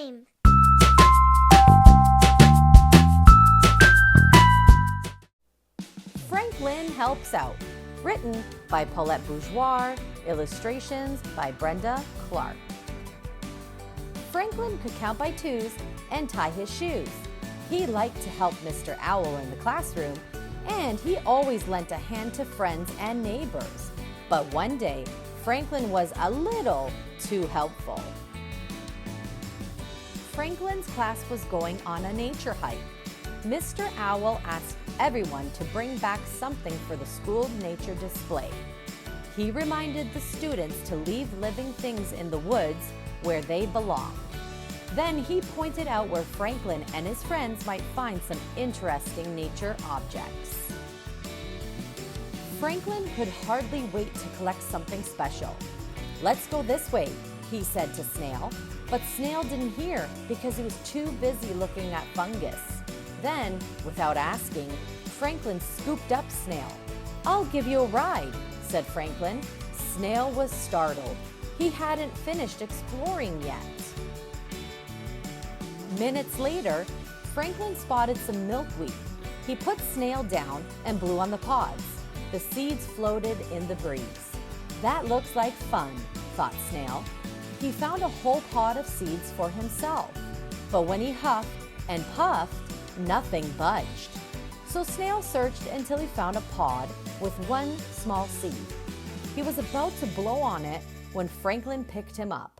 time. Franklin Helps Out, written by Paulette Bourgeois, illustrations by Brenda Clark. Franklin could count by twos and tie his shoes. He liked to help Mr. Owl in the classroom, and he always lent a hand to friends and neighbors. But one day, Franklin was a little too helpful. Franklin's class was going on a nature hike. Mr. Owl asked everyone to bring back something for the school nature display. He reminded the students to leave living things in the woods where they belong. Then he pointed out where Franklin and his friends might find some interesting nature objects. Franklin could hardly wait to collect something special. "Let's go this way," he said to Snail, but Snail didn't hear because he was too busy looking at fungus. Then, without asking, Franklin scooped up Snail. "I'll give you a ride," said Franklin. Snail was startled. He hadn't finished exploring yet. Minutes later, Franklin spotted some milkweed. He put Snail down and blew on the pods. The seeds floated in the breeze. "That looks like fun," thought Snail. He found a whole pod of seeds for himself. But when he huffed and puffed, nothing budged. So Snail searched until he found a pod with one small seed. He was about to blow on it when Franklin picked him up.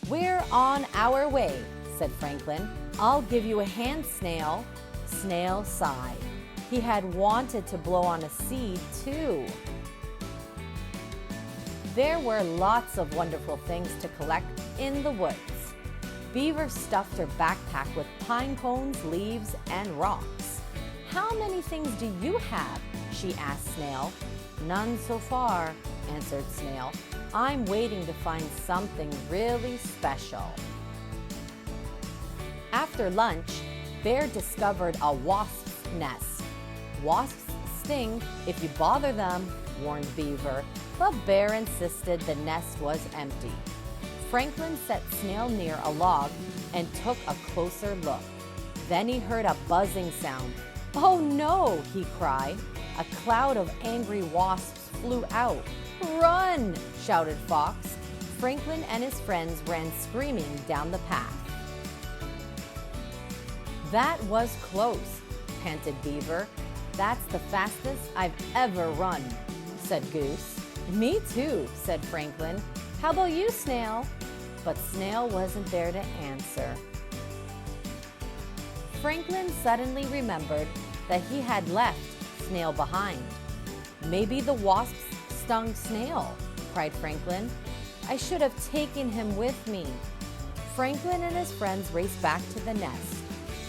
"We're on our way," said Franklin. "I'll give you a hand, Snail." Snail sighed. He had wanted to blow on a seed too. There were lots of wonderful things to collect in the woods. Beaver stuffed her backpack with pine cones, leaves, and rocks. "How many things do you have?" she asked Snail. "None so far," answered Snail. "I'm waiting to find something really special." After lunch, Bear discovered a wasp's nest. "Wasps sting if you bother them," warned Beaver, but Bear insisted the nest was empty. Franklin set Snail near a log and took a closer look. Then he heard a buzzing sound. "Oh no!" he cried. A cloud of angry wasps flew out. "Run!" shouted Fox. Franklin and his friends ran screaming down the path. "That was close," panted Beaver. "That's the fastest I've ever run," said Goose. "Me too," said Franklin. "How about you, Snail?" But Snail wasn't there to answer. Franklin suddenly remembered that he had left Snail behind. "Maybe the wasps stung Snail," cried Franklin. "I should have taken him with me." Franklin and his friends raced back to the nest.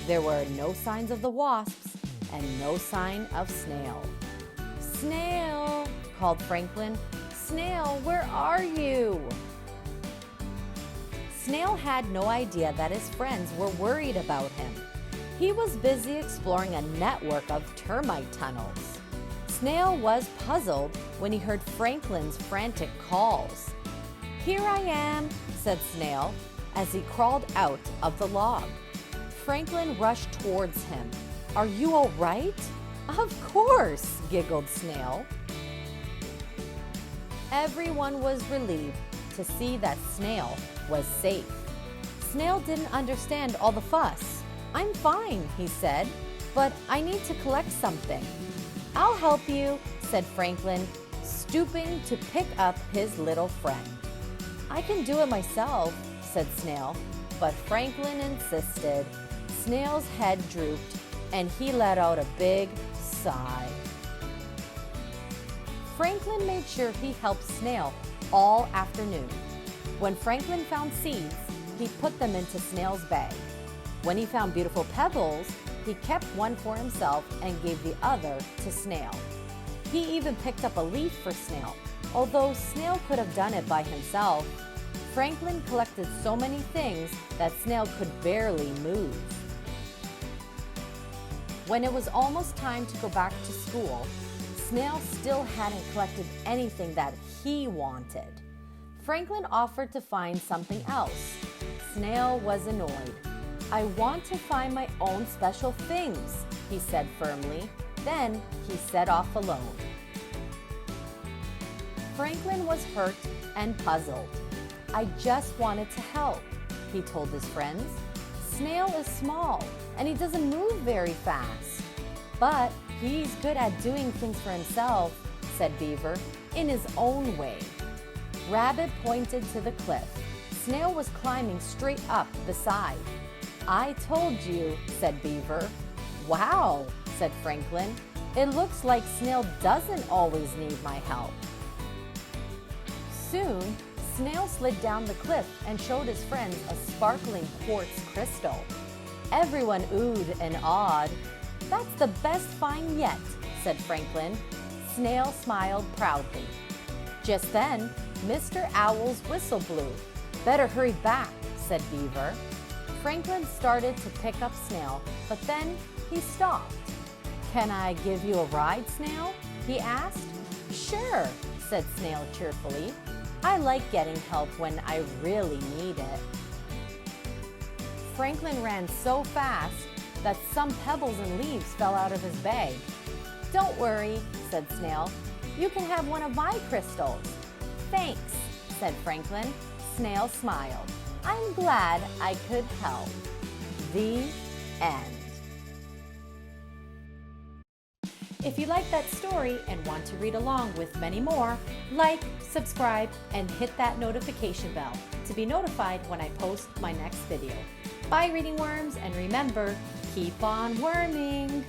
There were no signs of the wasps and no sign of Snail. "Snail!" called Franklin. "Snail, where are you?" Snail had no idea that his friends were worried about him. He was busy exploring a network of termite tunnels. Snail was puzzled when he heard Franklin's frantic calls. "Here I am," said Snail as he crawled out of the log. Franklin rushed towards him. "Are you all right?" "Of course," giggled Snail. Everyone was relieved to see that Snail was safe. Snail didn't understand all the fuss. "I'm fine," he said, "but I need to collect something." "I'll help you," said Franklin, stooping to pick up his little friend. "I can do it myself," said Snail, but Franklin insisted. Snail's head drooped, and he let out a big sigh. Franklin made sure he helped Snail all afternoon. When Franklin found seeds, he put them into Snail's bag. When he found beautiful pebbles, he kept one for himself and gave the other to Snail. He even picked up a leaf for Snail, although Snail could have done it by himself. Franklin collected so many things that Snail could barely move. When it was almost time to go back to school, Snail still hadn't collected anything that he wanted. Franklin offered to find something else. Snail was annoyed. "I want to find my own special things," he said firmly. Then he set off alone. Franklin was hurt and puzzled. "I just wanted to help," he told his friends. "Snail is small and he doesn't move very fast. But he's good at doing things for himself," said Beaver, "in his own way." Rabbit pointed to the cliff. Snail was climbing straight up the side. "I told you," said Beaver. "Wow," said Franklin. "It looks like Snail doesn't always need my help." Soon, Snail slid down the cliff and showed his friends a sparkling quartz crystal. Everyone oohed and awed. "That's the best find yet," said Franklin. Snail smiled proudly. Just then, Mr. Owl's whistle blew. "Better hurry back," said Beaver. Franklin started to pick up Snail, but then he stopped. "Can I give you a ride, Snail?" he asked. "Sure," said Snail cheerfully. "I like getting help when I really need it." Franklin ran so fast that some pebbles and leaves fell out of his bag. "Don't worry," said Snail. "You can have one of my crystals." "Thanks," said Franklin. Snail smiled. "I'm glad I could help." The end. If you like that story and want to read along with many more, like, subscribe, and hit that notification bell to be notified when I post my next video. Bye, reading worms, and remember, keep on worming!